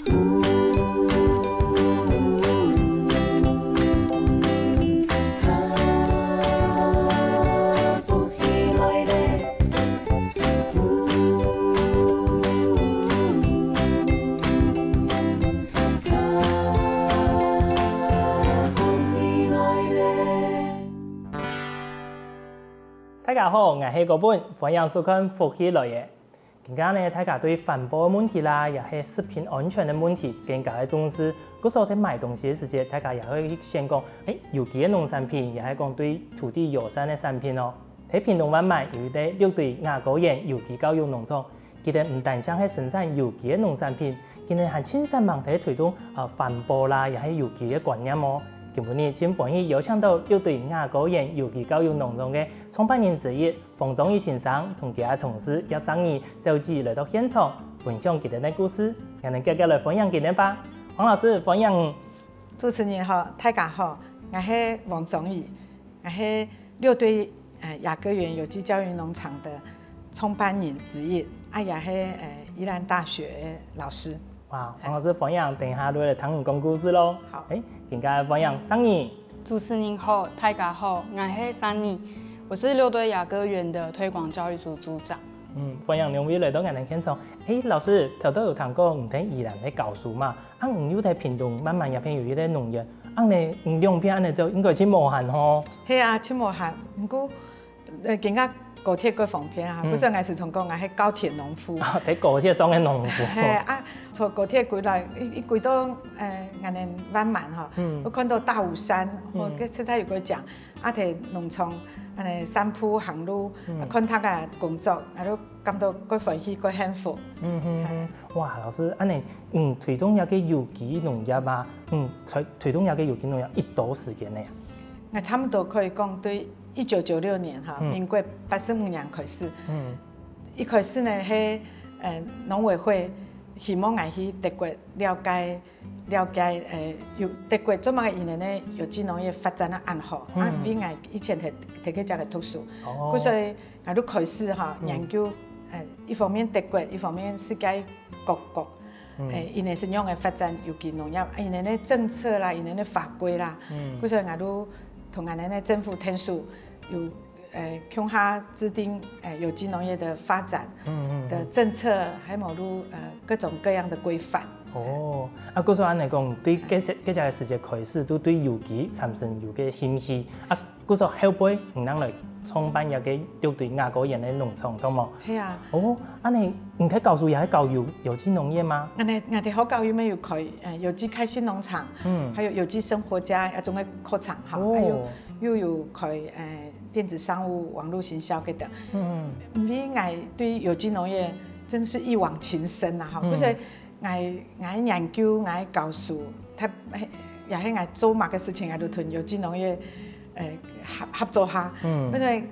大家好，我是高本，欢迎收看福气来嘅。今日呢，大家对环保嘅问题啦，也是食品安全嘅问题更加嘅重视。嗰时候喺买东西嘅时节，大家也会先讲，有機嘅農產品，也係講對土地友善嘅產品哦。喺屏東灣買有一個6對亞高園有機教育農場，佢哋唔單止係生產有機嘅農產品，佢哋係千山萬地推動環保啦，也係有機嘅觀念哦。今日請歡迎邀請到6對亞高園有機教育農場嘅創辦人之一馮宗義先生，同其他同事葉生義小姐來到現場分享佢哋嘅故事，我哋繼續來分享佢哋吧。黃老師，歡迎。主持人好，大家好，我是馮宗義，我是6對亞高園有機教育農場的創辦人之一，也是宜蘭大學老師。哇，黃老師歡迎，等一下來聽你講故事咯。好，更加歡迎生義。主持人好，大家好，我是生義，我是6對亞高園的推廣教育組組長。歡迎兩位來到我哋現場。老師頭都有談過，唔喺宜蘭喺教書嘛，唔要喺屏東慢慢入邊有一啲農業，你兩邊你就應該去無限吼。係啊，去無限，不過更加高鐵過方便啊。嗰時我是同講我係高鐵農夫。喺高鐵上嘅農夫。係啊，坐高鐵過來，一過到我哋灣滿哈，我看到大武山，我跟他有個講，喺農場。散步行路，看他嘅工作，我感到佢歡喜，佢幸福。哇，老師，推動一個有機農業嘛，推動一個有機農業一多時間呢？我差唔多可以講對1996年哈，民國85年開始。一開始呢，係農委會希望我去德國了解德國做乜嘅原因呢？有機農業發展得很好，比我以前喺佢家嘅讀書，所以我都開始研究一方面德國，一方面世界各國，因為是樣嘅發展有機農業，因為呢政策啦，因為呢法規啦，所以我都同我哋呢政府聽書有向下制定有機農業的發展的政策，還有各種各樣的規範。嗰時候嚟講，對嗰隻嘅時節開始都對有機產生有嘅興趣。嗰時候後輩唔能嚟創辦一個6對亞高園嘅農場，錯冇？係啊。你唔睇教書也係教有機農業嗎？我哋學教育咩有開有機開心農場，還有有機生活家一種嘅課程，還有又開電子商務、網絡行銷嗰啲。我對有機農業真是一往情深啊！哈，所以我研究，我教書，也係我做乜嘅事情，我都同有機農業合作下。所以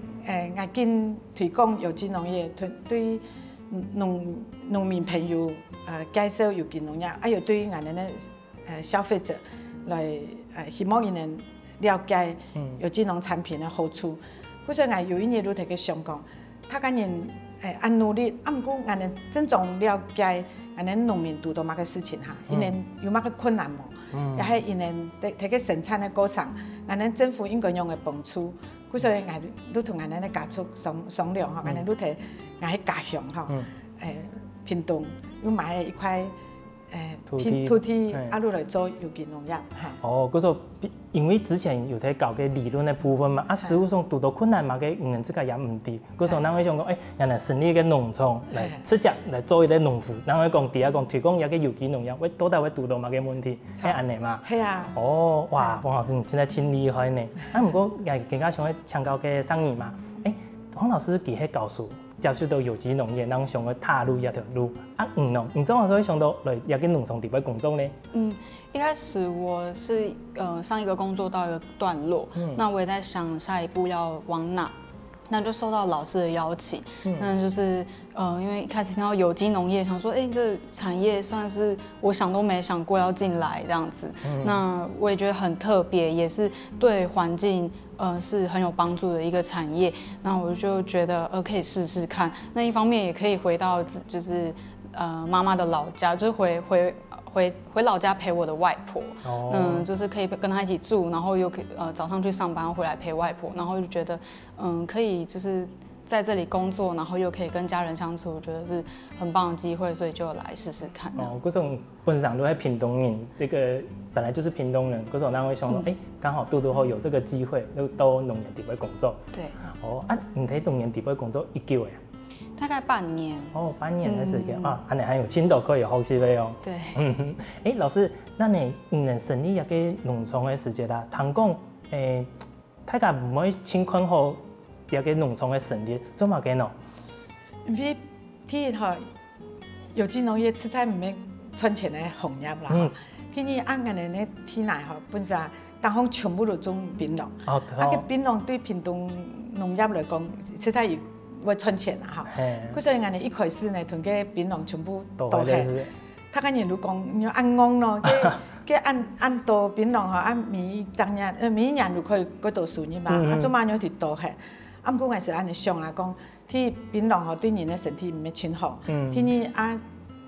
我見推廣有機農業，對農民朋友介紹有機農業，又對我哋嘅消費者來希望佢能了解有機農產品嘅好處。所以我有一年都喺佢想講，他個人按努力，不過我哋真正了解我哋農民遇到乜嘅事情嚇，因為有乜嘅困難冇，也係因為喺佢生產嘅過程，我哋政府應該用嘅幫助。所以我都同我哋嘅家屬商量嚇，我哋都睇我喺家鄉嚇，屏東要買一塊土地，路來做有機農業嚇。嗰時候因為之前有睇教嘅理論嘅部分嘛，實務上遇到困難嘛嘅，人自己也唔啲。嗰時候咱會想講，人嚟成立一個農場嚟出隻嚟做一個農夫，咱會講第一講推廣一個有機農業，會到底會遇到乜嘅問題？係安尼嘛？係啊。哇，黃老師你真係真厲害呢！不過更加想去請教嘅生意嘛，黃老師佢係教書。接觸到有機農業，讓想去踏入一條路。你怎麼會想到來要跟農場地位工作呢？一開始我是上一個工作到一個段落，那我也在想下一步要往哪，那就受到老師的邀請，那就是因為一開始聽到有機農業，想說這產業算是我想都沒想過要進來這樣子，那我也覺得很特別，也是對環境是很有幫助的一個產業，那我就覺得可以試試看。那一方面也可以回到就是媽媽的老家，就是回回老家陪我的外婆，就是可以跟她一起住，然后又可以早上去上班回来陪外婆，然后就觉得可以就是在这里工作，然后又可以跟家人相处，我觉得是很棒的机会，所以就来试试看。各种本上都在屏东人，这个本来就是屏东人，各种人会想说，刚好杜后有这个机会，又到农业地位工作。对。你在农业地位工作一久呀？大概半年。半年的时间啊，你还有青岛可以学习的哦。对。老师，那你能成立一个农场的时间啦？听讲，大家唔可以请困好一个农场的成立，做嘛嘅喏？因为第一有机农业实在唔免赚钱的行业啦。第二按个人的体内本身当方全部都种槟榔，个槟榔对屏东农业来讲，实在会赚钱啦所以俺哋一开始呢，同个槟榔全部倒下。他跟人都讲，你要按工咯，按倒槟榔按每一年就可以嗰度数呢嘛，做嘛样就倒下。不过我是按你想来讲，ที่槟榔对人的身体唔係真好。第二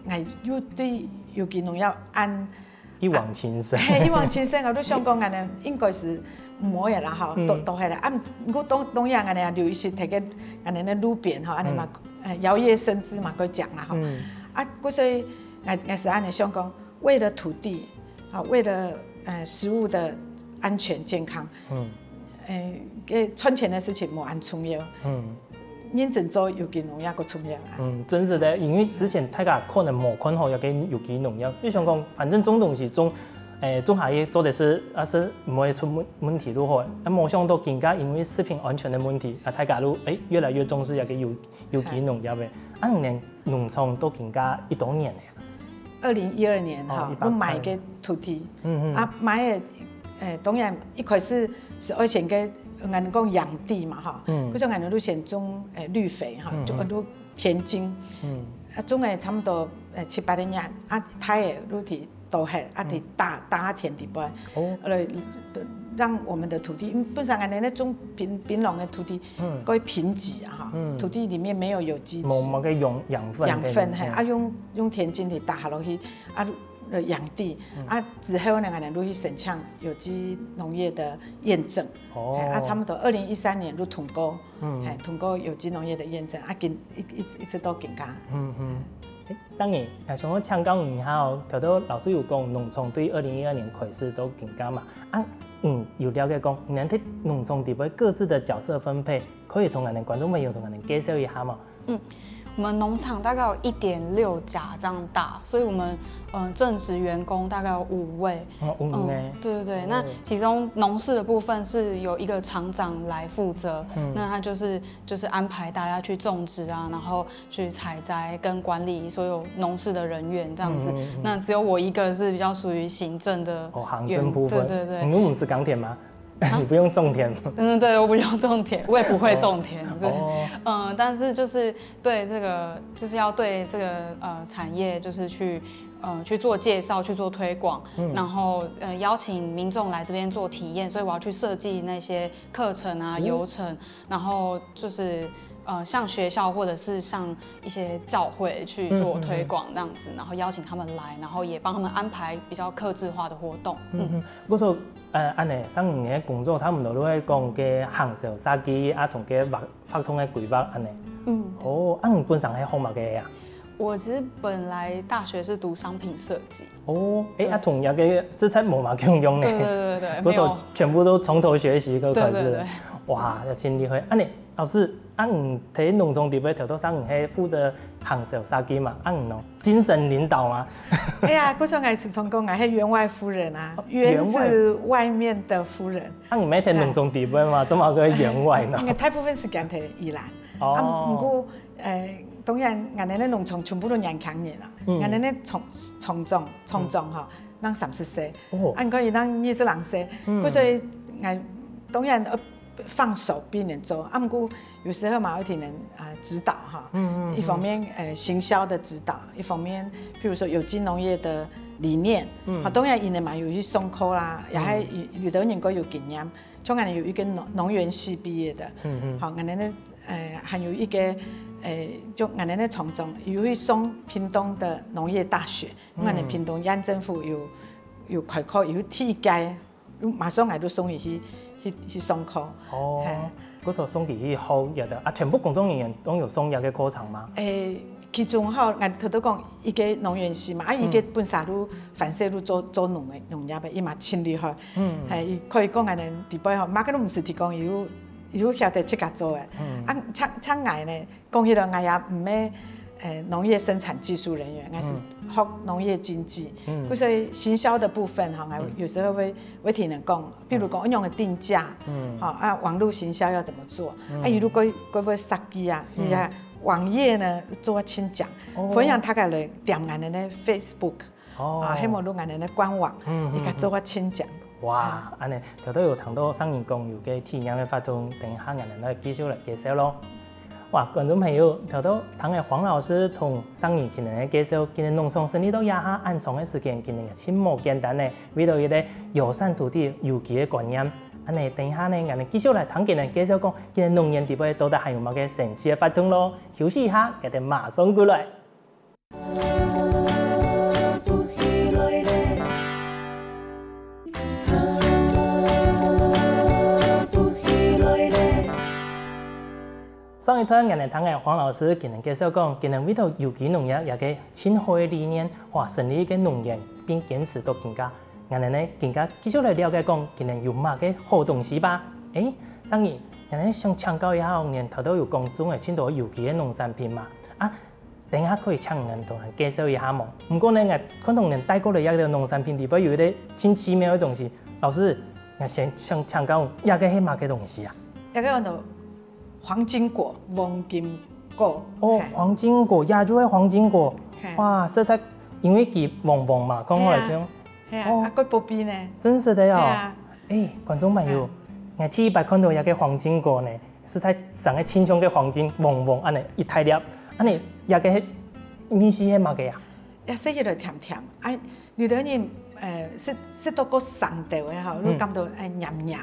我又对有機農業按一往情深。一往情深，我都想講，我應該是唔可以啦，倒下來。我當然我哋留一些睇嘅，我哋路邊我哋嘛搖曳生姿嘛，佢講啦所以我是按你想講，為了土地為了食物的安全健康。赚钱的事情冇咁重要，認真做有機農業個重要真是的，因為之前大家可能冇看好有機農業，你想講，反正種東西種下嘢做的是唔會出問題都好，冇想到更加因為食品安全的問題，大家都越來越重視有機農業嘅。年農場都更加多年咧。2012年我買個土地，買的。當然一開始是要先嘅，我哋講養地嘛嗰種我哋都先種綠肥種很多田徑，種嘅差唔多7-8年，它也都係倒下，係大田地板，來讓我們的土地，本身我哋咧種檳榔嘅土地，嗰啲貧瘠土地裡面沒有有機質，冇嘅養分係，用田徑嚟打下落去養地之後呢，我哋都去申請有機農業的驗證，差不多2013年都通過，通過有機農業的驗證，一直到更加。上年想我請教一下頭頭老師有講農場對2012年開始都更加嘛，有了解講，你哋農場地位各自的角色分配，可以同我哋觀眾朋友同我哋介紹一下嘛？我們農場大概有1.6甲這樣大，所以我們正職員工大概有5位。對，那其中農事的部分是由一個廠長來負責，那他就是安排大家去種植啊，然後去採摘跟管理所有農事的人員這樣子。那只有我一個是比較屬於行政的行政部分。對。你們是港鐵嗎？你不用種田嗎？對，我不用種田，我也不會種田。但是就是對這個，就是要對這個產業，就是去做介紹，去做推廣，然後邀請民眾來這邊做體驗，所以我要去設計那些課程啊、流程，然後就是像學校或者是像一些教會去做推廣這樣子，然後邀請他們來，然後也幫他們安排比較客製化的活動。嗰時候安尼上年嘅工作差唔多都係講嘅行銷設計同嘅發通嘅規劃安尼。你本身係學乜嘅呀？我其實本來大學是讀商品設計。同樣嘅色彩冇乜共用嘅。對，嗰時候全部都從頭學習個開始。對。哇，要真厲害！你老師，睇農場地位頭頭上係負責行銷設計嘛？精神領導嘛？嗰時候我是從講我係員外夫人啊，園子外面的夫人。唔係睇農場地位嘛？怎麼個員外呢？大部分時間睇宜蘭。不過當然我哋咧農場全部都年輕人啦，我哋咧從種讓30歲，可以讓20歲，所以我當然放手俾人做，不過有時候嘛有啲人指導一方面行銷的指導，一方面譬如說有機農業的理念，當然佢哋嘛有去上課啦，也係有的人有經驗，像我哋有一個農園系畢業的，我哋咧還有一個就俺们的从中有去送屏东的农业大学，俺们屏东县政府有开课有体阶，马上俺都送伊去上课。哦，嗰时候送去好入的啊，全部工作人员都有送入嘅课程吗？其中吼，俺头都讲伊个农园系嘛，伊个本身都反射都做农业的，伊嘛真厉害。伊可以讲俺们地位吼，马个都唔是提供有晓得这个做的。像俺呢，讲起来俺也唔咩农业生产技术人员，俺是学农业经济。所以行销的部分哈，俺有时候会听人讲，比如讲用的定价，网络行销要怎么做？如果会设计啊，网页呢做清讲，分享他个来点俺的 Facebook， 希望录俺的官网，伊个做清讲。哇，安尼头都有谈到上人讲有个体验的发通，等下俺们来继续来介绍咯。哇，观众朋友，头都谈嘅黄老师同上人今日嘅介绍，今日农场生意都也下暗藏嘅时间，今日嘅真冇简单咧，为到一个友善土地有机嘅观念。安尼等下呢，我哋繼續嚟聽今日介紹講，今日農業地位到底係有乜嘅神奇嘅發通咯？休息一下，我哋馬上過來。上一堂我哋聽嘅黃老師今日介紹講，今日為到有機農業有個新好嘅理念，哇，成立嘅農業並堅持到更加。我哋呢更加繼續嚟了解講，今日有乜嘅好東西吧？上人，我哋想請教一下，年頭都有講種嘅青島有機嘅農產品嘛？等下可以請人同人介紹一下冇？唔過呢，我可能人帶過嚟一個農產品裏邊有啲真奇妙嘅東西。老師，我先想請教，一個係乜嘅東西啊？一個叫做黃金果，黃金果。哦，黃金果，亞洲嘅黃金果，哇，色彩因為佢黃黃嘛，講開嚟講。個薄邊呢？真是的哦！觀眾朋友，我第一擺看到一個黃金果呢，是在上個青蔥嘅黃金黃黃安尼一大粒，安尼一個米是係乜嘅呀？食起來甜甜，有啲人食到個上頭嘅吼，你感到黏黏，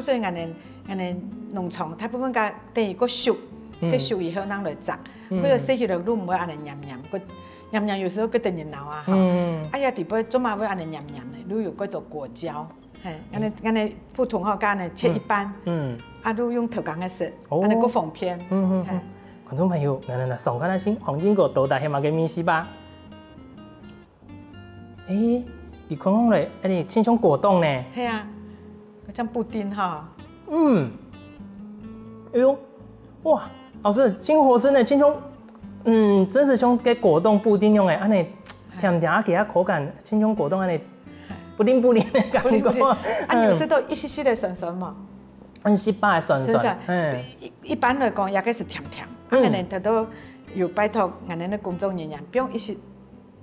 所以我哋農場大部分嘅等於個熟，個熟以後啷來摘，佢就食起來都唔會安尼黏黏個。黏黏有時候佢等人鬧啊，地杯做嘛會安尼黏黏的，如有嗰度果膠，安尼普通好間呢切一半，都用頭講嘅食，安尼個縫片。觀眾朋友，嚟上看下先，黃金果到底係乜嘅意思吧？你看講嚟，你青蔥果凍呢？係啊，嗰張布丁哈。哎呦，哇，老師，真好食呢，青蔥。真是像個果凍布丁用嘅，安尼甜甜啊，其他口感，青蔥果凍安尼布丁布丁嘅感覺。有時都一絲絲的酸酸嘛。是吧？酸酸。一般來講，也個是甜甜。我哋頭都有拜託我哋的工作人員，不用一些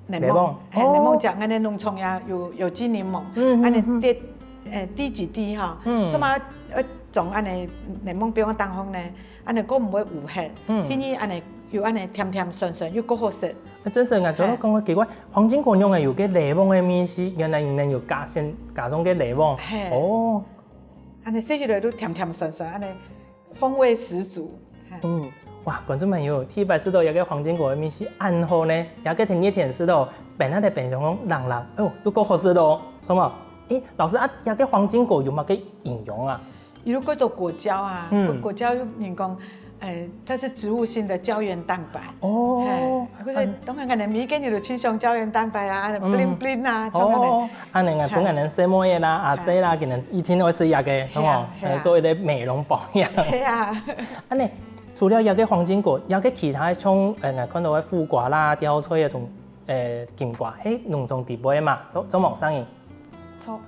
檸檬，檸檬醬，我哋農場也有機檸檬，安尼滴幾滴哈，做嘛種安尼檸檬不用當風呢，安尼個唔會糊黑，天意安尼。又安尼甜甜酸酸又夠好食。真是我剛剛講個奇怪，黃金果用嘅有個檸檬嘅面試，原來人有加上個檸檬。哦，安尼食起來都甜甜酸酸，安尼風味十足。哇，觀眾朋友，第一擺試到有個黃金果嘅面試，暗號呢，有個甜甜試到，本來的變成講冷冷，又夠好食咯。什麼？老師啊，有個黃金果有乜嘅營養啊？如果到果膠啊，果膠人講。它是植物性的膠原蛋白。佢說當然我哋每間有青松膠原蛋白啊 ，bling bling 啊，咁樣。安尼我幫人洗毛嘢啦、阿姐啦，佢哋一天會食一個，做一啲美容保養。係啊。安尼除了有個黃金果，有個其他種我看到嘅苦瓜啦、吊菜啊同金瓜，喺農場地位嘛，做冇生意。做。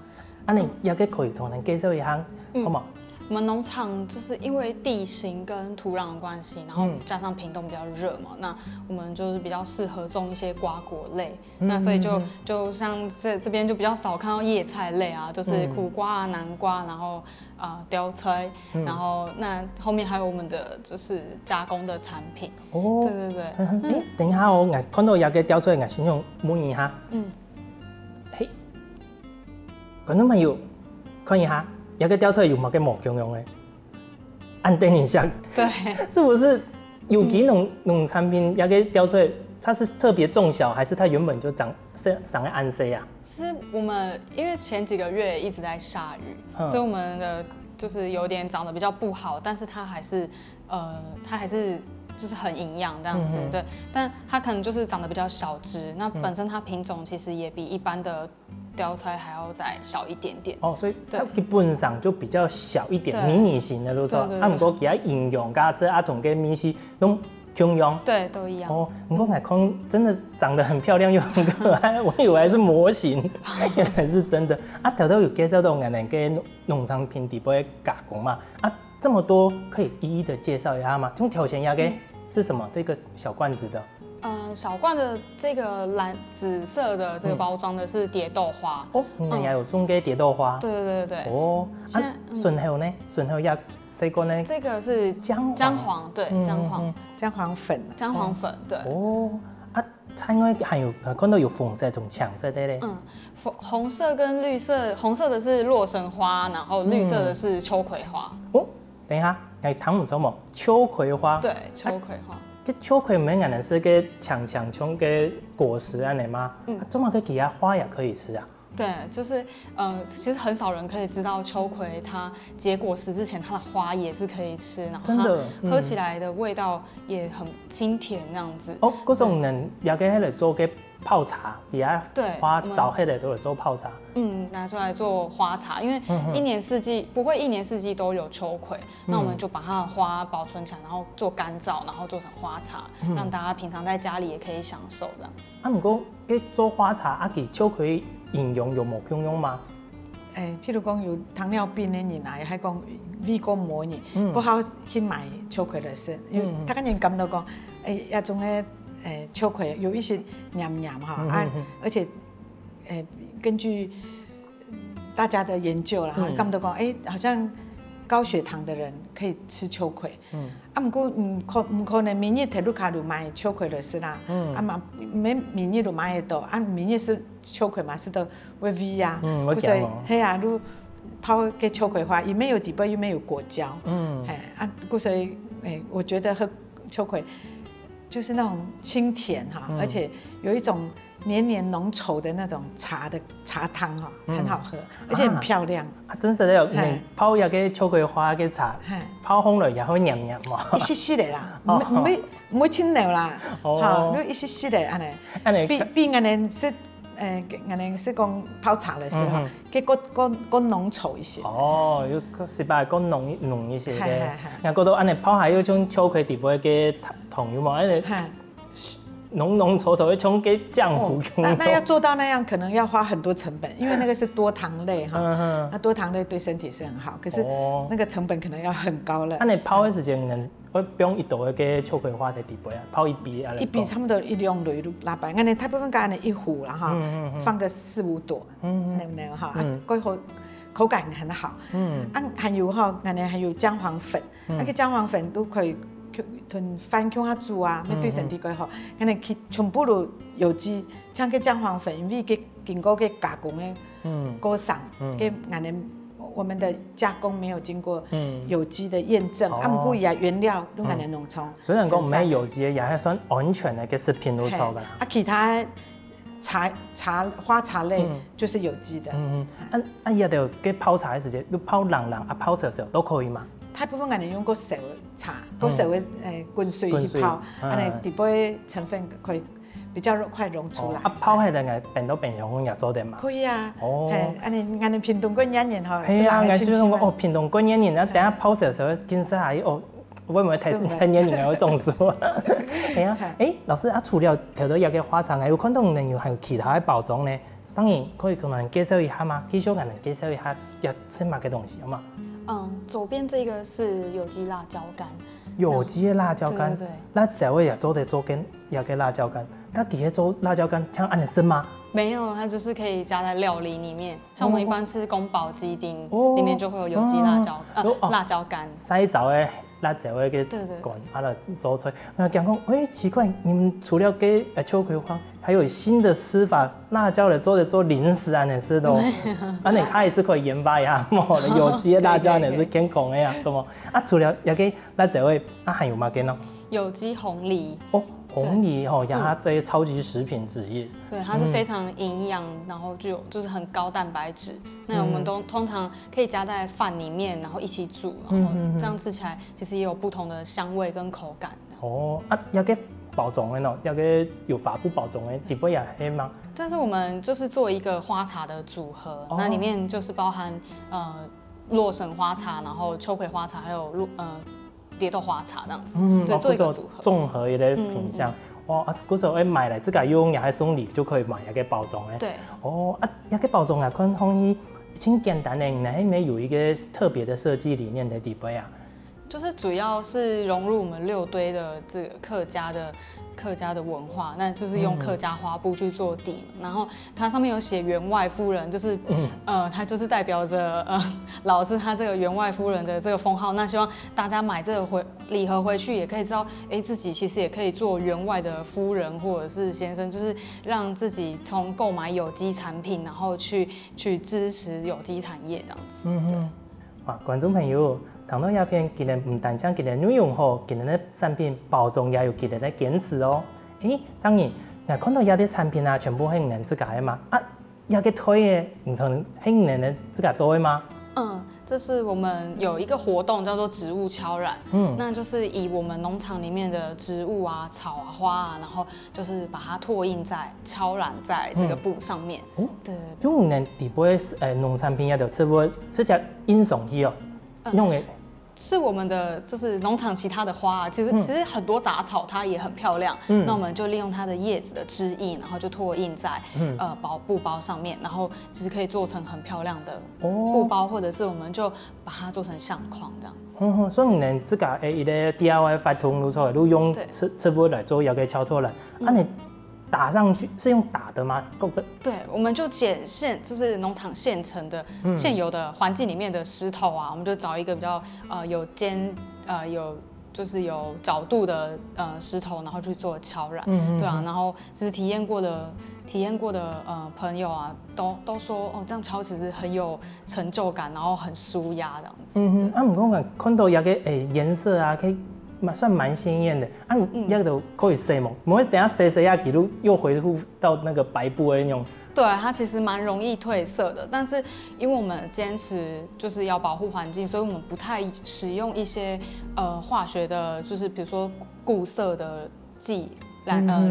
安尼有個可以同人介紹一下，好冇？我們農場就是因為地形跟土壤的關係，然後加上屏東比較熱嘛，那我們就是比較適合種一些瓜果類。那所以就像這邊就比較少看到葉菜類啊，就是苦瓜啊、南瓜，然後吊菜，然後那後面還有我們的就是加工的產品。哦，對對對。等一下我看到有個吊菜，我先用摸一下。觀眾朋友看一下。有個吊菜有冇個毛茸茸的？按等一下，對，是不是有机农产品也给雕出来，它是特别种小，还是它原本就长在安塞啊？是我们因为前几个月一直在下雨，所以我们的就是有点长得比较不好，但是它还是就是很营养这样子，对。但它可能就是长得比较小只，那本身它品种其实也比一般的雕菜还要再小一点点。哦，所以它基本上就比较小一点，迷你型的都说。啊，不过其他营养加这啊同跟米西都同样。对，都一样。哦，不过海空真的长得很漂亮又很可爱，我以为是模型，原来是真的。啊，头头有介绍到我们给农产品底部加工嘛？啊，这么多可以一一的介绍一下吗？从条线压给是什么？这个小罐子的。小罐的这个紫色的这个包装的是蝶豆花。哦，你也有种给蝶豆花。对。哦，啊，顺后呢？顺后要谁个呢？这个是姜黄，对，姜黄粉，对。哦，啊，菜外还有看到有红色同橙色的嘞。红色跟绿色，红色的是洛神花，然后绿色的是秋葵花。哦，等一下，还谈不错嘛？秋葵花。对，秋葵花。秋葵没可能是个强像个果实安尼吗？怎么个其他花也可以吃啊？对，就是其实很少人可以知道秋葵它结果实之前，它的花也是可以吃，然后它喝起来的味道也很清甜那样子。哦，嗰种人也给迄个做个泡茶，底下花早黑的都有做泡茶。拿出来做花茶，因为一年四季不会一年四季都有秋葵，那我们就把它的花保存起来，然后做干燥，然后做成花茶，让大家平常在家里也可以享受这样。啊，不过给做花茶，啊，其秋葵营养有冇共用吗？譬如讲有糖尿病的人啊，还讲胃过膜人，我好去买秋葵来吃，因为他个人感到讲，那种的秋葵有一些黏黏哈，而且根据大家的研究啦，感到讲，好像高血糖的人可以吃秋葵，不过唔可能每日摕入卡就买秋葵来吃啦，嘛每日就买得到，每日是秋葵嘛是都会味呀，我讲哦，嘿啊，如泡个秋葵花，里面有底部，里面有果胶，所以我觉得喝秋葵就是那种清甜哈，而且有一种黏黏浓稠的那种茶汤哈，很好喝，而且很漂亮。真是的，泡一个秋葵花嘅茶，泡烘了也会黏黏嘛。一丝丝的啦，唔会清流啦，哈，你一丝丝的安尼，比安尼是安尼是讲泡茶的时候，更浓稠一些。哦，有是吧？更浓一些嘅。然后嗰度安尼泡下嗰種秋葵底部嘅糖有冇？安尼濃稠稠，像嘅漿糊咁。那要做到那样，可能要花很多成本，因为那个是多糖类哈。那多糖类对身体是很好，可是那个成本可能要很高了。安尼泡的时间我不用一道嘅秋葵花在底部啊，泡一杯啊。一杯差不多一两蕊拉白，安尼大部分加安尼一壶啦哈，放个4、5朵，那哈，过后口感很好。还有哈，安尼还有姜黄粉，那个姜黄粉都可以吞翻腔下煮啊，要对身体最好。安尼去全部都有机，像个姜黄粉，因为经过个加工的过程，给安尼。我们的加工没有经过有机的验证，不过也原料都安尼农场。虽然讲唔係有機嘅，也係算安全嘅食品都錯噶。其他花茶類就是有機的。也就嘅泡茶嘅時間，都泡冷泡少少都可以嘛。大部分安尼用過熟的茶，過熟的滾水去泡，安尼底部的成分可以。比较快溶出来。泡喺度嘅變到冰箱也做得嘛？可以啊。安尼屏東過年吼。係啊，我想講屏東過年啊，等下泡少少，見識下會唔會太黏黏會中暑？係啊，老師啊，除了頭到有嘅花茶，有看到另外還有其他嘅包裝呢？當然可以同人介紹一下嗎？繼續同人介紹一下要什麼嘅東西好嗎？左邊這個是有機辣椒乾。有機的辣椒乾，那在位也做得做跟也給辣椒乾。它底下做辣椒乾，像按你生吗？没有，它就是可以加在料理里面。像我们一般吃宫保鸡丁，里面就会有有机辣椒干。洗澡的辣椒的个干，把它做出来。我讲讲，奇怪，你们除了给秋葵花，还有新的吃法，辣椒的做零食啊，你是都，啊，你还是可以研发呀，有机的辣椒你是健康的呀，怎么？啊，除了要给辣椒的，还有嘛给呢？有机红梨。哦，红梨哦，它这超级食品之一。对，它是非常营养，然后就是很高蛋白质。那我们都通常可以加在饭里面，然后一起煮，然后这样吃起来其实也有不同的香味跟口感。哦，啊，要给包装的喏，要给有发布包装的，底部也黑吗？但是我们就是做一个花茶的组合，那里面就是包含洛神花茶，然后秋葵花茶，还有蝶豆花茶这样子。对，做一个组合，综合一个品相。哦，啊，嗰时候买来自家用，也还送礼就可以买一个包装的。对。哦，啊，一个包装啊，看可以挺简单的，那里面有一个特别的设计理念在底部啊。就是主要是融入我们6堆的这个客家的文化，那就是用客家花布去做底，然后它上面有写员外夫人，就是它就是代表着老师他这个员外夫人的这个封号。那希望大家买这个礼盒回去，也可以知道，自己其实也可以做员外的夫人或者是先生，就是让自己从购买有机产品，然后去支持有机产业这样子。啊，观众朋友。谈到鸦片，今日唔单止今日内容好，今日的产品包装也有今日的坚持哦。张颖，你看到鸦啲产品啊，全部係你自家的吗？啊，鸦个推嘅唔同係你的自家做的吗？这是我们有一个活动叫做植物敲染，那就是以我们农场里面的植物啊、草啊、花啊，然后就是把它拓印敲染在这个布上面。对。因为你底部农产品也就差不多直接印上去哦，用的。是我们的就是农场其他的花啊，其实很多杂草它也很漂亮，那我们就利用它的叶子的枝叶，然后就拓印在布包上面，然后其实可以做成很漂亮的布包，或者是我们就把它做成相框这样子。所以你自家一个 DIY 发通路出来，都用车布来做，要给敲脱来，你打上去是用打的吗？对，我们就捡就是农场现成的、现有的环境里面的石头啊，我们就找一个比较就是有角度的石头，然后去做敲染。对啊，然后就是体验过的朋友啊，都说这样敲其实很有成就感，然后很舒压这样子。不过看到有个颜色啊，可以。算蛮鲜艳的，那个可以晒吗？不会等下晒啊，记录又恢复到那个白布的那种。对，它其实蛮容易褪色的，但是因为我们坚持就是要保护环境，所以我们不太使用一些化学的，就是比如说固色的剂。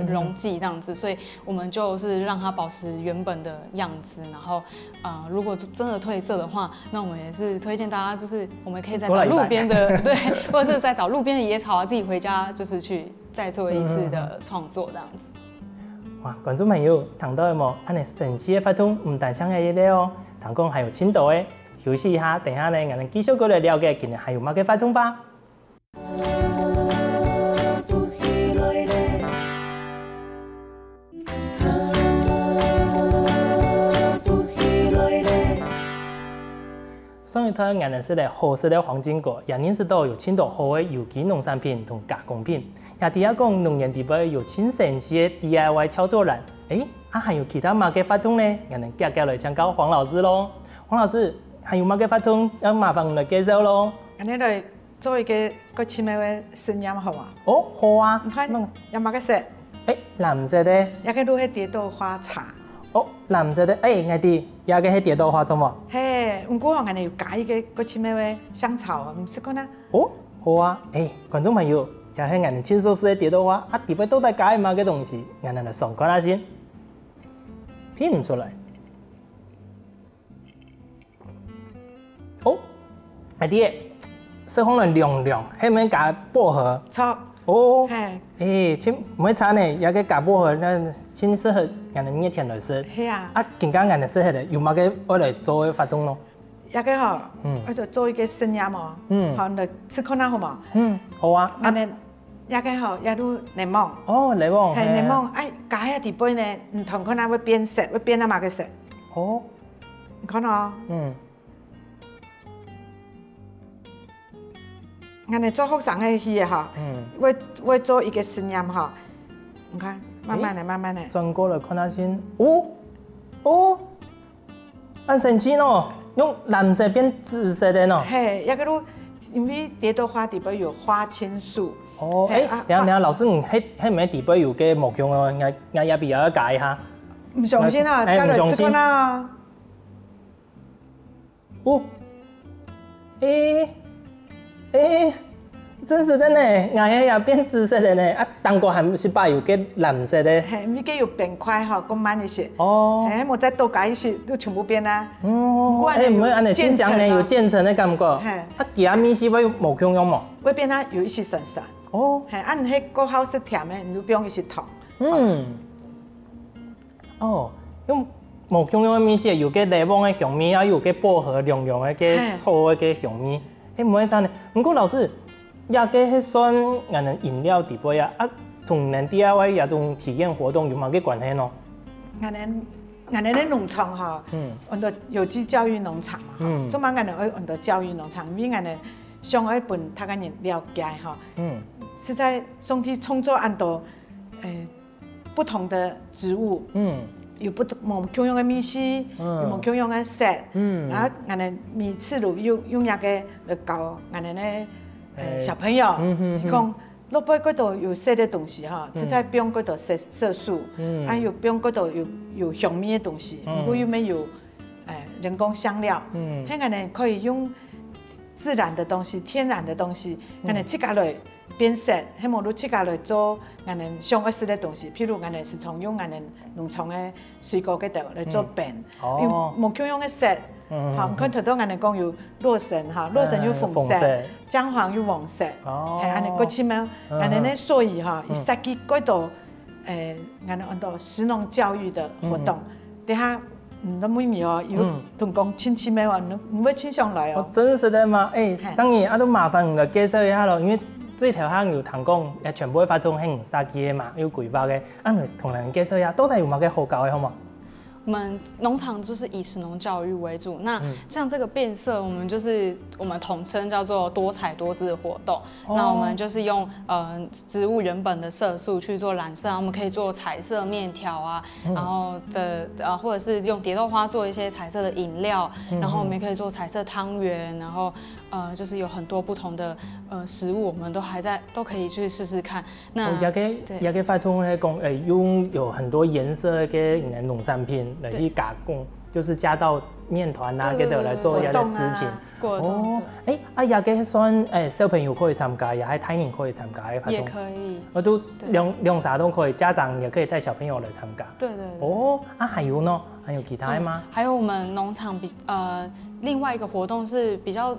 溶剂这样子，所以我们就是让它保持原本的样子。然后，如果真的褪色的话，那我们也是推荐大家，就是我们可以再找路边的对，或者是再找路边的野草啊，自己回家就是去再做一次的创作这样子。哇，观众朋友，听到冇？安尼神奇的发通唔单唱嘅嘢哦，唐讲还有青岛嘅。休息一下，等下呢，我们继续过来了解今日还有乜嘅发通吧。上一趟我们是来合适的黄金果，也认识到有青岛好的有机农产品同加工品。也第二讲农业地方有真神奇的 DIY 敲脱染，还有其他乜嘅发通呢？我们接来请教黄老师咯。黄老师，还有乜嘅发通？要麻烦我们来介绍咯。我哋来做一个个青梅的生饮好吗？哦，好啊。你看，有乜嘅色？蓝色的。一个都系蝶豆花茶。哦，蓝色的，我哋也个系蝶豆花做么？嘿，不过我哋要加一个个青梅的香草啊，唔是讲啦？哦，好啊，观众朋友，也系我哋亲手撕的蝶豆花，底部都在加乜嘅东西，我哋来上看下先，听唔出来。哦，啲色红人亮亮，系咪加薄荷？错。哦，请唔会差呢，也个加薄荷，那请适合人哋热天来食。系啊。更加人哋适合的，有乜嘅我来做嘅发动咯？一个吼，我就做一个生饮哦。好，你吃看下好嘛？好啊。安尼，一个吼，也都柠檬。哦，柠檬。系柠檬，加下底杯呢，唔同可能会变色，会变啊嘛个色。哦。你看哦。安尼做好上个鱼哈，我做一个生饮哈，你看，慢慢的，慢慢的。转过来看下先，哦，很神奇喏，用蓝色变紫色的喏。嘿，一个都因为蝶豆花底部有花青素，哦，等下老师，你迄咩底杯有个木匠哦，我也必要改一下。唔相信啊，加来吃看啊。哦，真是的呢，我也变紫色的呢。啊，当过还是把有个蓝色的。嘿，咪个有变快吼，咁慢一些。哦。嘿，莫再多加一些，都全部变啦。哦。唔会安尼新疆呢有渐层的感觉。嘿。啊，其他米是会木匠用嘛？会变啊，有一些酸酸。哦。嘿，按迄个好是甜的，你就不用一些糖。哦，用木匠用的米是有个柠檬的香味，啊有个薄荷凉凉的个醋的个香味。唔会啥呢？不过老师。也个迄算俺们饮料底杯啊，同咱 DIY 也种体验活动有冇个关系咯？俺们的农场哈，on到有机教育农场嘛，做嘛俺们on到教育农场，咪俺们上爱本他个人了解哈，是在送去创作按到不同的植物，有不同木匠用的米丝，有木匠用的色，然后俺们每次都用那个来教俺们的。小朋友，你讲落杯嗰度有色的东西哈，是在冰嗰度色素，有冰嗰度有香味的东西，如果又没有人工香料，迄个呢可以用自然的东西、天然的东西，俺们切下来变色，迄么都切下来做俺们上爱吃的东西，譬如俺们是从用俺们农场的水果嗰度来做饼，用木匠用的色。好，唔看头头，俺哋讲有洛神哈，洛神有粉色，姜黄有黄色，系俺哋嗰次咩？俺哋咧所以哈，伊设计嗰度，俺哋按到食农教育的活动，等下那每年哦，有同讲亲戚咩话，唔会请上来哦。真是的吗？当然，都麻烦我介绍一下咯，因为最头项有谈讲，全部会发通喺设计嘅嘛，有规划嘅，同人介绍一下，到底有冇嘅好教嘅好嘛？我们农场就是以食农教育为主，那像这个变色，我们统称叫做多彩多姿的活动。那我们就是用植物原本的色素去做染色，我们可以做彩色面条啊，然后或者是用蝶豆花做一些彩色的饮料，然后我们也可以做彩色汤圆，然后就是有很多不同的食物，我们都可以去试试看。那也给发通咧讲，用有很多颜色嘅农产品。来去加工，就是加到面团啊，给到来做一些食品。哦，也给算小朋友可以参加，也还大人可以参加的。也可以。我都两啥都可以，家长也可以带小朋友来参加。对。哦，还有呢？还有其他的吗？还有我们农场另外一个活动是比较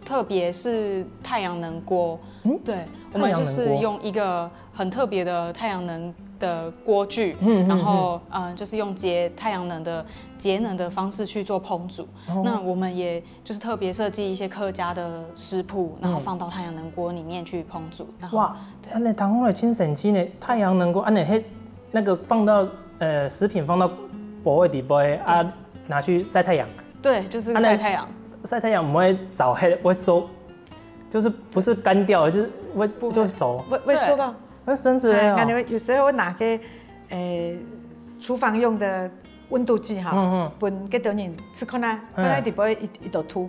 特别，是太阳能锅。对，我们就是用一个很特别的太阳能的锅具，然后就是用太阳能的节能的方式去做烹煮。那我们也就是特别设计一些客家的食谱，然后放到太阳能锅里面去烹煮。哇，安尼汤来清神奇呢！太阳能锅，安尼那个放到食品放到薄的底杯啊，拿去晒太阳。对，就是晒太阳。晒太阳不会早黑，会熟，就是不是干掉，就是就熟。会熟吧？真是的哦。有时候我拿个厨房用的温度计哈，本给到人吃看啦，看来底部一道凸，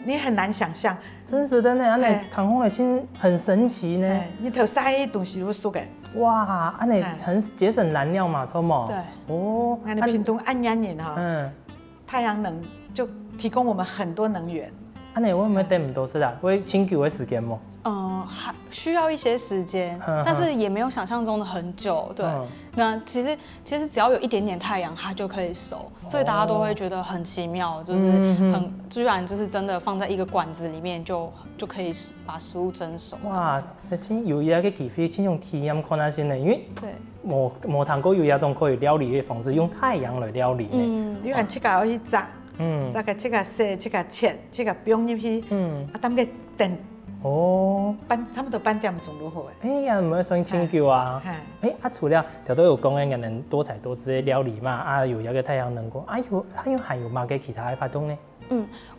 你很难想象。真是的呢，安尼糖烘的真很神奇呢。你头晒东西都熟的。哇，安尼很节省燃料嘛，错冇？对。哦，安尼屏东安阳人哈，太阳能就提供我们很多能源。安尼我们等唔到是啦，会请求的时间冇？还需要一些时间，但是也没有想象中的很久。对，那其实只要有一点点太阳，它就可以熟，所以大家都会觉得很奇妙，就是居然就是真的放在一个管子里面就可以把食物蒸熟。哇，真有一个机会，真用体验看下先呢，因为冇谈过有一种可以料理的方式，用太阳来料理呢。你看切个去炸，炸个切个细，切个切，切个冰入去，等个等。哦，差不多半点钟就好诶。有没有算请求啊？除了条都有讲嘅人多彩多姿的料理嘛，有一个太阳能锅，还有嘛嘅其他的活动呢？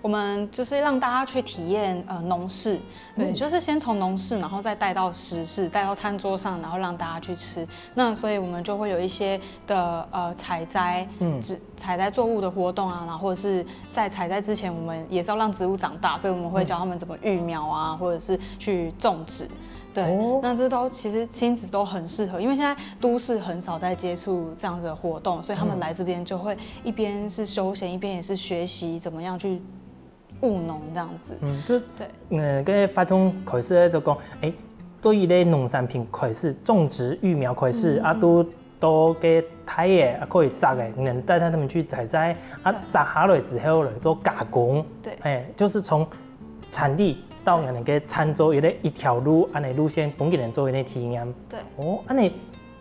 我们就是让大家去体验农事，对，就是先从农事，然后再带到食事，带到餐桌上，然后让大家去吃。那所以我们就会有一些的采摘，采摘作物的活动啊，然后或者是在采摘之前，我们也是要让植物长大，所以我们会教他们怎么育苗啊，或者是去种植。对，那这都其实亲子都很适合，因为现在都市很少在接触这样子的活动，所以他们来这边就会一边是休闲，一边也是学习怎么样去务农这样子。对，个发通开始咧就讲，对于咧农产品开始种植育苗开始，都给睇嘅，可以摘嘅，能带他们去采摘，摘下来之后嚟做加工。对，就是从产地到人哋嘅餐桌，有咧一条路，安尼路线供给人做一啲体验。对，安尼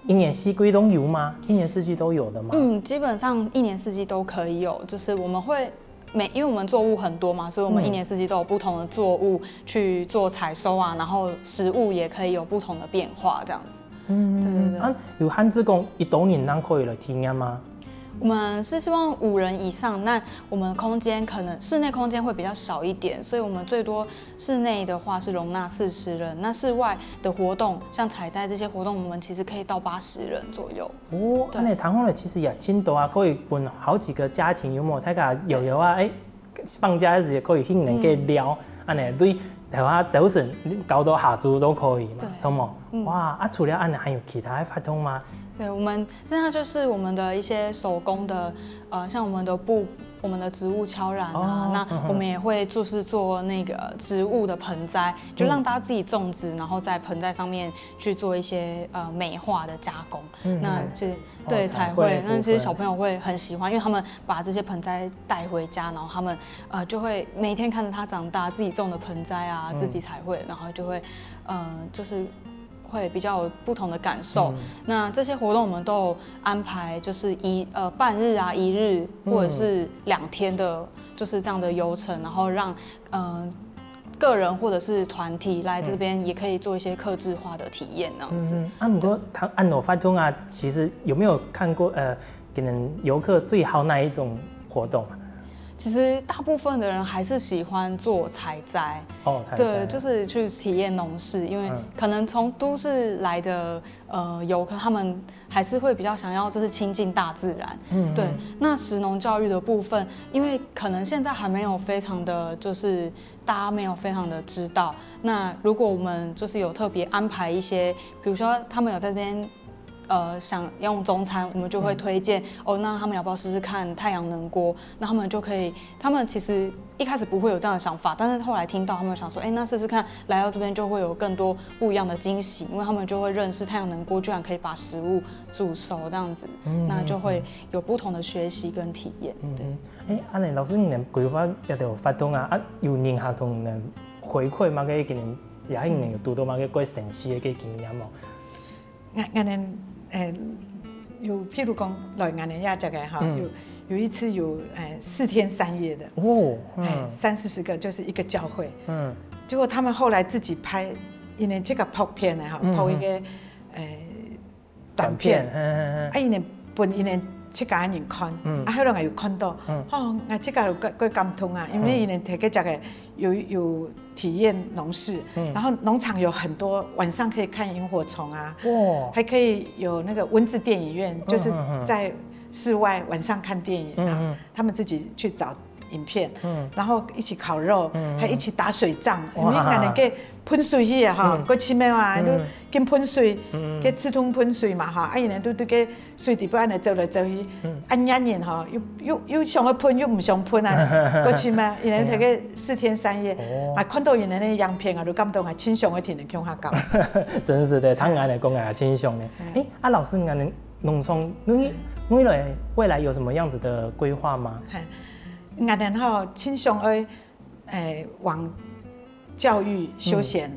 一年四季都有吗？一年四季都有的吗？基本上一年四季都可以有，就是我们会因为我们作物很多嘛，所以我们一年四季都有不同的作物去做采收啊，然后食物也可以有不同的变化，这样子。对。有限制讲一多人能可以来体验吗？我们是希望5人以上，那我们空间可能室内空间会比较少一点，所以我们最多室内的话是容纳40人，那室外的活动，像采摘这些活动，我们其实可以到80人左右。安尼谈好了，其实也真多啊，可以分好几个家庭，有冇？大家有啊，放假时可以去人家聊，安尼对。台湾早晨搞到下晝都可以嘛，怎么？哇，除了安尼还有其他的活动吗？对，我们现在就是我们的一些手工的，像我们的我们的植物敲染啊，那我们也会就是做那个植物的盆栽，就让大家自己种植，然后在盆栽上面去做一些美化的加工。那其实对彩绘，那其实小朋友会很喜欢，因为他们把这些盆栽带回家，然后他们就会每天看着它长大，自己种的盆栽啊，自己彩绘，然后就会就是会比较有不同的感受。那这些活动我们都有安排，就是半日啊、1日或者是2天的，就是这样的游程，然后让个人或者是团体来这边也可以做一些客制化的体验，这样子。不过按我发通啊，其实有没有看过给人游客最好哪一种活动啊？其实大部分的人还是喜欢做采摘，对，就是去体验农事，因为可能从都市来的游客，他们还是会比较想要就是亲近大自然，对。那食农教育的部分，因为可能现在还没有非常的就是大家没有非常的知道，那如果我们就是有特别安排一些，比如说他们有在这边。想用中餐，我们就会推荐那他们要不要试试看太阳能锅？那他们就可以，他们其实一开始不会有这样的想法，但是后来听到他们想说，那试试看，来到这边就会有更多不一样的惊喜，因为他们就会认识太阳能锅居然可以把食物煮熟这样子，那就会有不同的学习跟体验。对，安尼老师，你们规划也有发动啊？有人下同人回馈嘛？个今年也係有拄到嘛个过城市嘅經驗哦。我們有譬如講來我們亞這個哈，有一次有4天3夜的30-40個就是一個教會，結果他們後來自己拍，因為這個拍片的哈，拍一個短片，因為本因為7家人看，後來我有看到，我這個有夠感動啊，因為因為睇個這個有體驗農事，然後農場有很多晚上可以看螢火蟲啊，還可以有那個蚊子電影院，就是在室外晚上看電影啊，他們自己去找影片，然後一起烤肉，還一起打水仗，因為我們給噴水去啊哈，過去咩話都跟噴水，給刺通噴水嘛哈，因為都給水地不安尼走來走去，按年年哈又想要噴又唔想噴啊，過去咩？因為睇個4天3夜，啊看到因為那樣片啊，都感動啊，親像個天人向下搞。真是的，他來講啊，親像的。老師，你農場未來有什麼樣子的規劃嗎？我們哈傾向往教育休閒，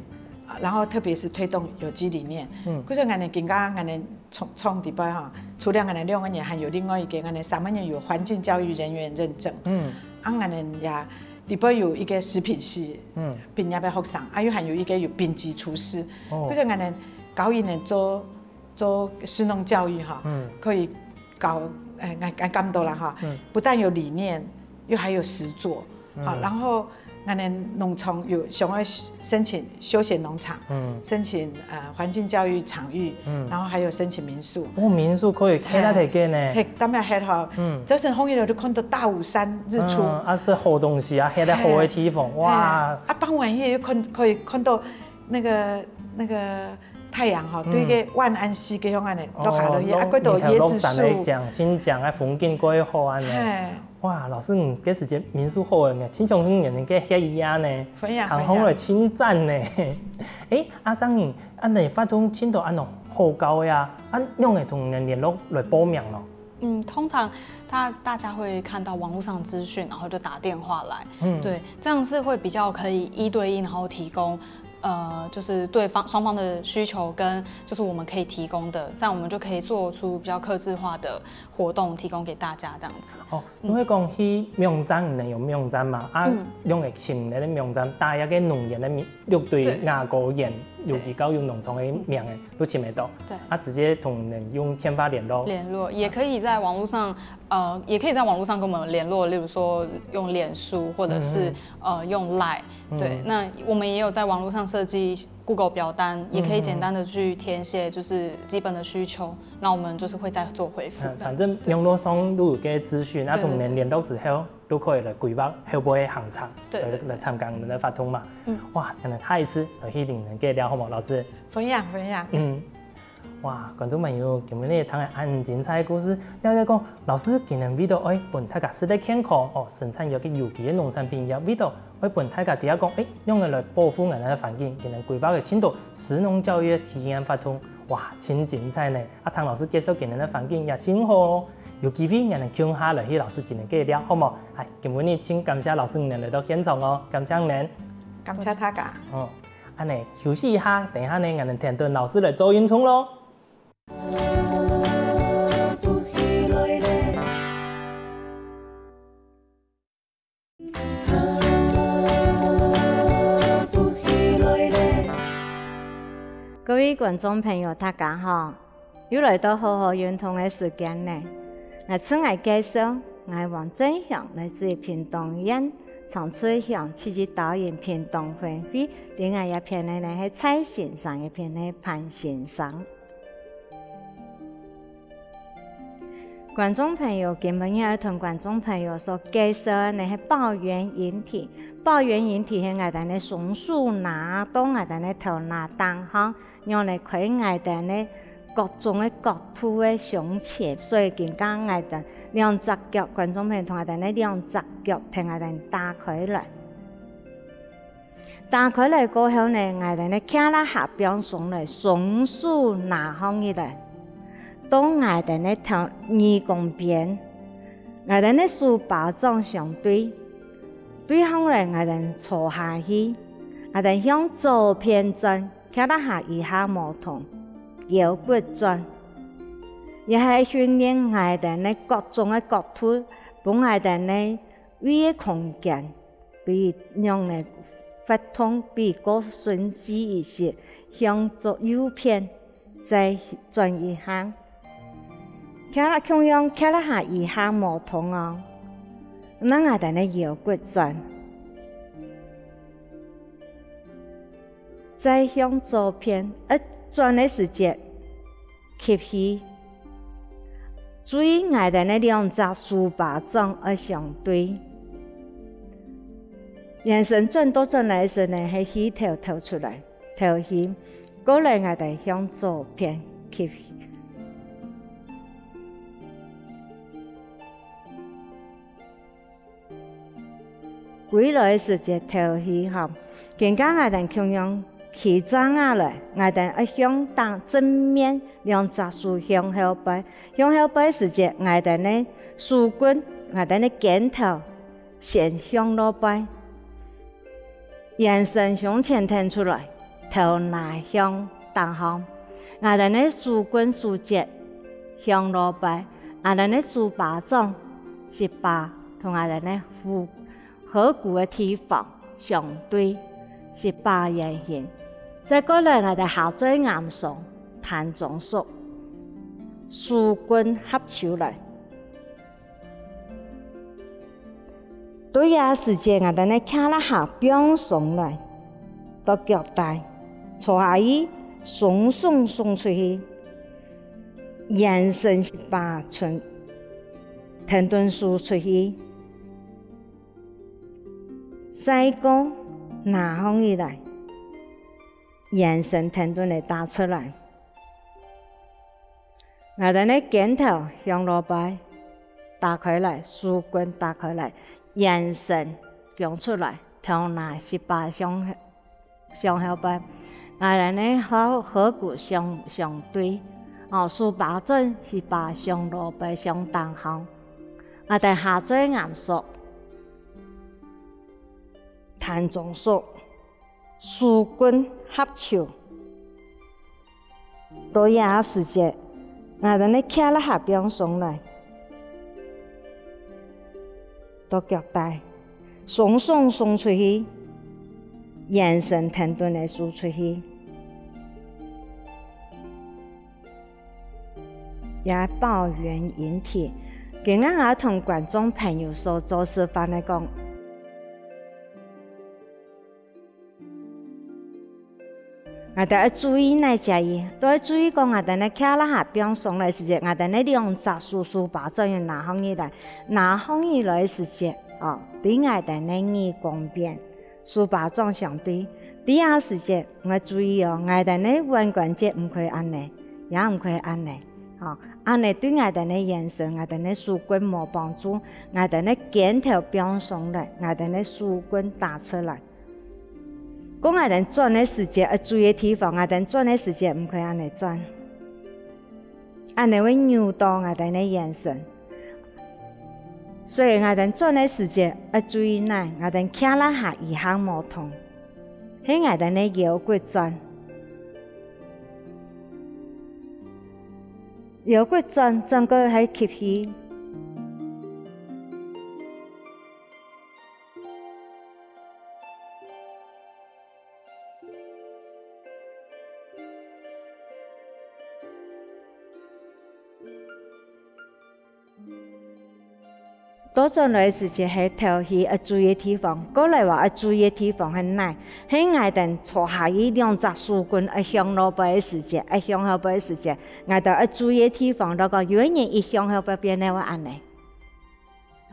然後特別是推動有機理念。可是我們更加我們創底部哈，除了我們2年，還有另外一個我們3年有環境教育人員認證。我們也底部有一個食品系，畢業要學生，還有一個有丙級廚師。可是我們教育呢做食農教育哈，可以搞感動啦哈，不但有理念。又還有實作，好，然后俺们农村有想要申请休闲农场，申请环境教育场域，然后还有申请民宿。哦，民宿可以开那条街呢？当然开好，早晨红叶就看到大武山日出，是好东西啊，开在好的地方，哇！傍晚也可以看到那个太阳哈，对个万安溪个向安的落下落去，嗰度椰子树，真正啊风景过好安尼。哇，老师，你这时间民宿好呢，亲像你人家遐一样呢，航空来称赞呢。阿桑你，你发通青岛安喏好高呀，用来同人联络来报名咯。通常大家会看到网络上资讯，然后就打电话来，对，这样是会比较可以1对1，然后提供。就是双方的需求跟就是我们可以提供的，这样我们就可以做出比较客制化的活动，提供给大家这样子。哦，因为讲去名站唔能用名站嘛，用个新的名站，打一个农业的6对牙膏盐，尤其到用农村的名的都签得到。对，直接同人用电话联络，也可以在网络上，跟我们联络，例如说用脸书或者是用 Line。对，那我们也有在网络上设计 Google 表单，也可以简单的去填写就是基本的需求，那我们就是会再做回复。反正网络上都有个资讯，那同人联络之后都可以来规划后尾行程，来参加我们的发通嘛。哇，可能下一次就去令人给聊好冇，老师？分享。哇，观众朋友，今日呢听个很精彩的故事，了解讲老师今日为到本大家身体健康生产有个有机的农产品，也为到本大家第一讲用来保护我们的环境，今日规划嘅青岛食农教育体验发通，哇，真精彩呢！汤老师介绍今日的环境也真好哦，有机会我们共下来去老师今日嘅聊好冇？今日呢请感谢老师能来到现场哦，感谢您，感谢大家。安尼休息一下，等一下呢我们听段老师来做运动咯。各位观众朋友，大家好！又来到好好运动的时间呢。我此爱介绍，我王振祥来自屏东县长治乡戏剧导演屏东分会，另外一片呢是蔡先生，一片呢潘先生。观众朋友，今日要同观众朋友所介绍的呢是抱原引体。抱原引体是我哋呢松树拿当我哋呢头拿当哈。用来开我哋呢各种的角度的胸前，所以更加我哋两只脚，观众朋友同我哋呢两只脚听我哋打开来，打开来过后呢，我哋呢企喺下边上来，松树拿放起来，当我哋呢头耳公边，我哋呢书包掌相对，对方来我哋坐下去，我哋向左偏转。企得下以下无同，腰骨转，也系训练我哋呢各种嘅角度，帮我哋呢微空间，比让呢发通比较顺细一些，向左右偏，再转一下。同样企得下以下无同哦，那我哋呢腰骨转。再向左偏，转的时间吸气，注意我哋呢两只书包掌要相对，眼神转到转来时呢，系气头吐出来，吐气，过来我哋向左偏吸气。归来的时间吐气哈，更加我哋同样。起张啊来，我哋要向当正面，两只手向后摆，向后摆时节，我哋呢手棍，我哋呢肩头先向落摆，眼神向前挺出来，头拿向当方，我哋呢手棍手节向落摆，我哋呢手把掌是把同我哋呢合骨的地方相对，是把圆形。再过来，我哋下嘴岩上弹中手，手棍合手来，对呀，时间我哋咧徛啦下表上来，到脚带，坐下伊耸耸送出去，延伸18寸，停顿输出去，再讲拿放起来，延伸停顿嚟打出来，我哋咧肩头向落摆，打开来，书棍打开来。延伸讲出来，头拿18向后摆，咱咧合骨相对，书把正18向落摆相当行，但下做岩索，弹中索，书棍合手，多也时节，咱咧徛啦下边上来。到脚带，耸耸送出去，延伸停顿来输出去，也抱圆引体。今日我同观众朋友所做示范来讲，我哋要注意哪只嘢？都要注意讲，我哋咧徛啦下边上来时节，我哋咧两只书把这样拿放起来，拿放起来时节，对我哋咧耳光边，书把装相对。第二时节，我注意我哋咧腕关节唔可以安尼，也唔可以安尼，安尼对我哋咧延伸，我哋咧书棍冇帮助，我哋咧肩头边上来，我哋咧书棍打出来。讲我哋转的时节要注意地方，我哋转的时节唔可以安尼转，安尼会扭到我哋的延伸。所以我哋转的时节要注意哪，我哋徛啦下一项冇同，喺我哋的腰骨转，腰骨转个係吸氣。多轉來時節係頭戲要注意地方，過來話要注意地方係哪？喺我哋坐下伊兩隻書棍要向落背嘅時節，要向後背嘅時節，我哋要注意地方，如果有人一向後背變咧話安尼，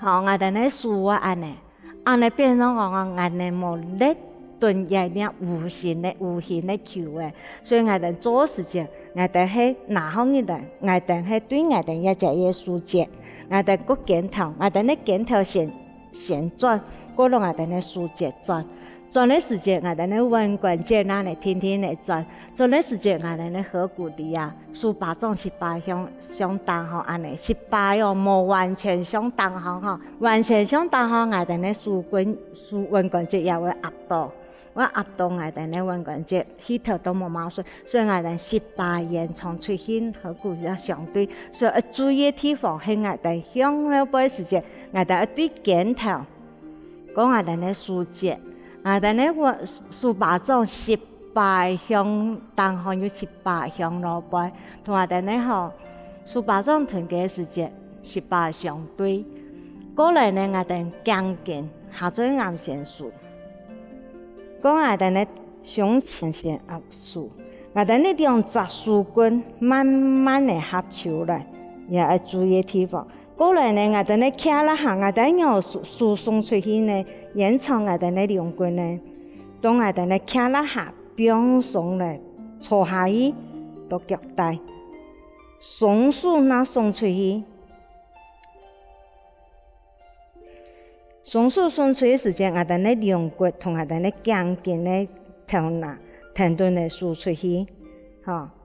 我哋咧書話安尼，安尼變咗我哋冇力頓一啲無形嘅球嘅，所以我哋做時節，我哋係拿好呢度，我哋係對我哋一隻嘢書節。我哋個肩頭，我哋咧肩頭先轉，過落我哋咧書節轉嘅時節，我哋咧腕關節那嚟天天嚟轉嘅時節，我哋咧合谷啲啊，書把種18相當好安尼，18又冇完全相當好，完全相當好，我哋咧腕關節也會壓到。我壓到我哋咧腕關節，起頭都冇毛水，所以我哋18延長出現和骨也相對，所以要注意地方係我哋向後背時節，我哋要對肩頭，講我哋咧書節，我哋咧書把種18向當行有18向後背，同我哋咧書把種團結時節18相對，過來咧我哋將肩下做啱先數。講我哋咧胸前先壓書，我哋咧兩隻書棍慢慢嚟合手來，也要注意地方。過來咧，我哋咧徛啦下，我哋用書送出去咧，延長我哋咧兩棍咧，當我哋咧徛啦下，邊上來坐下去到腳帶，雙手拿送出去。雙手送出去時間，我哋咧兩骨同我哋咧頸肩咧頭拿停頓嚟輸出去，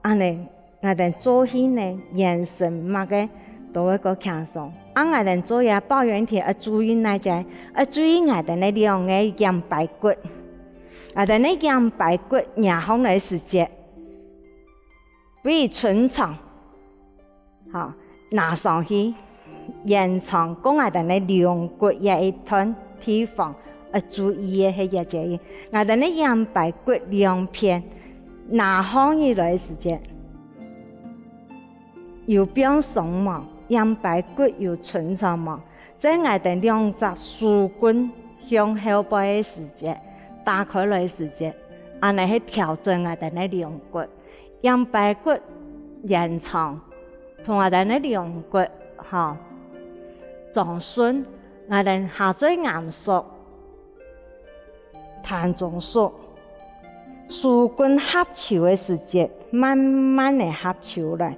安尼我哋做起咧延伸乜嘅都會個輕鬆。我哋做嘢保養體要注意哪隻？要注意我哋咧兩個腰背骨，我哋咧腰背骨壓好嚟時間，比如順長，拿上去。延長講我哋咧兩骨也一段地方要注意嘅係一隻嘢，我哋咧腰背骨兩片拿放起來時間，有邊鬆毛，腰背骨有順長毛，在我哋兩隻樹棍向後背嘅時節，打開來嘅時節，安尼去調整我哋嘅兩骨，讓背骨延長，同我哋嘅兩骨長順，我哋下椎岩索、彈中索，樹棍合潮嘅時節，慢慢嚟合潮嚟。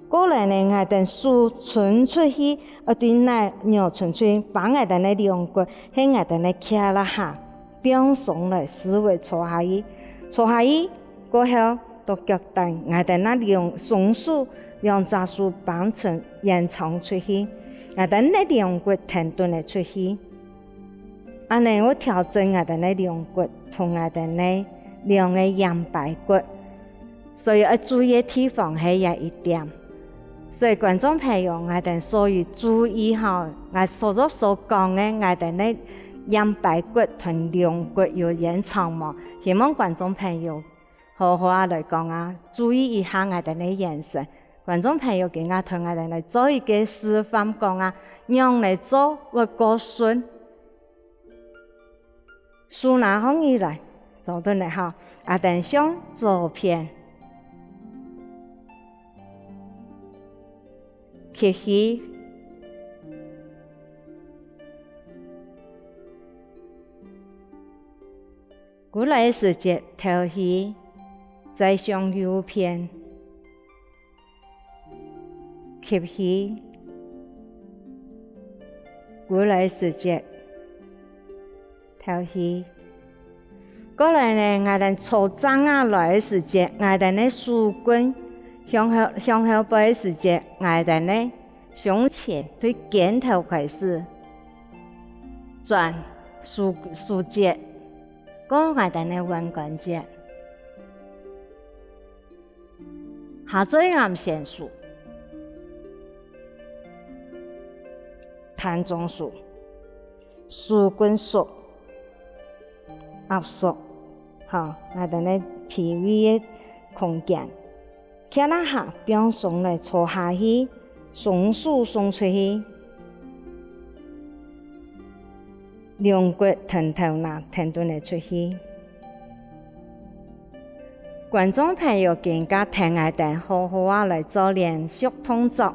過來呢，我哋樹伸出去，對那鳥伸出去，把我哋嘅兩骨喺我哋嘅腳啦下，變鬆嚟，思維坐下去，坐下去過後到腳底，我哋那兩松樹兩隻樹綁成延長出去，我哋那兩骨停頓嚟出去。安尼我調整我哋嘅兩骨同我哋呢兩個陽白骨，所以要注意嘅地方係有一點。所以觀眾朋友，我哋所以注意下，我所講嘅我哋呢陽白骨同兩骨要延長嘛。希望觀眾朋友好好嚟講啊，注意一下我哋嘅眼神。觀眾朋友嘅我同我哋嚟做一個示範講啊，讓嚟做會過順。樹拿放起來，做得嚟哈，等上左邊，吸氣，過來時節吐氣，再向右邊，吸氣，過來時節。吐氣，過來呢，我哋坐正下來嘅時節，我哋呢樹棍向後背嘅時節，我哋呢向前對肩頭開始轉樹節，嗰我哋呢腕關節，下椎岩線樹，彈中樹，樹棍樹。壓縮，我哋呢脾胃嘅空間，企啦下變鬆嚟坐下去，鬆樹鬆出去，兩骨騰頭嗱停頓嚟出去。觀眾朋友更加聽我哋好好啊嚟做連續動作。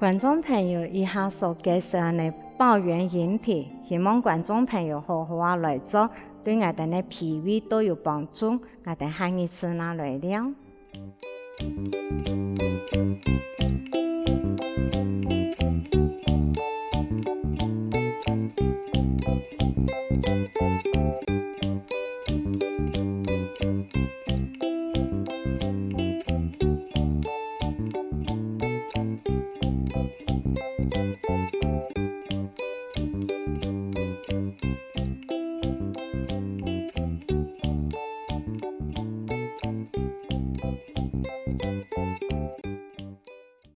觀眾朋友以下所介紹嘅保養飲品，希望觀眾朋友好好啊來做，對我哋嘅脾胃都有幫助。我哋下一次拿來了。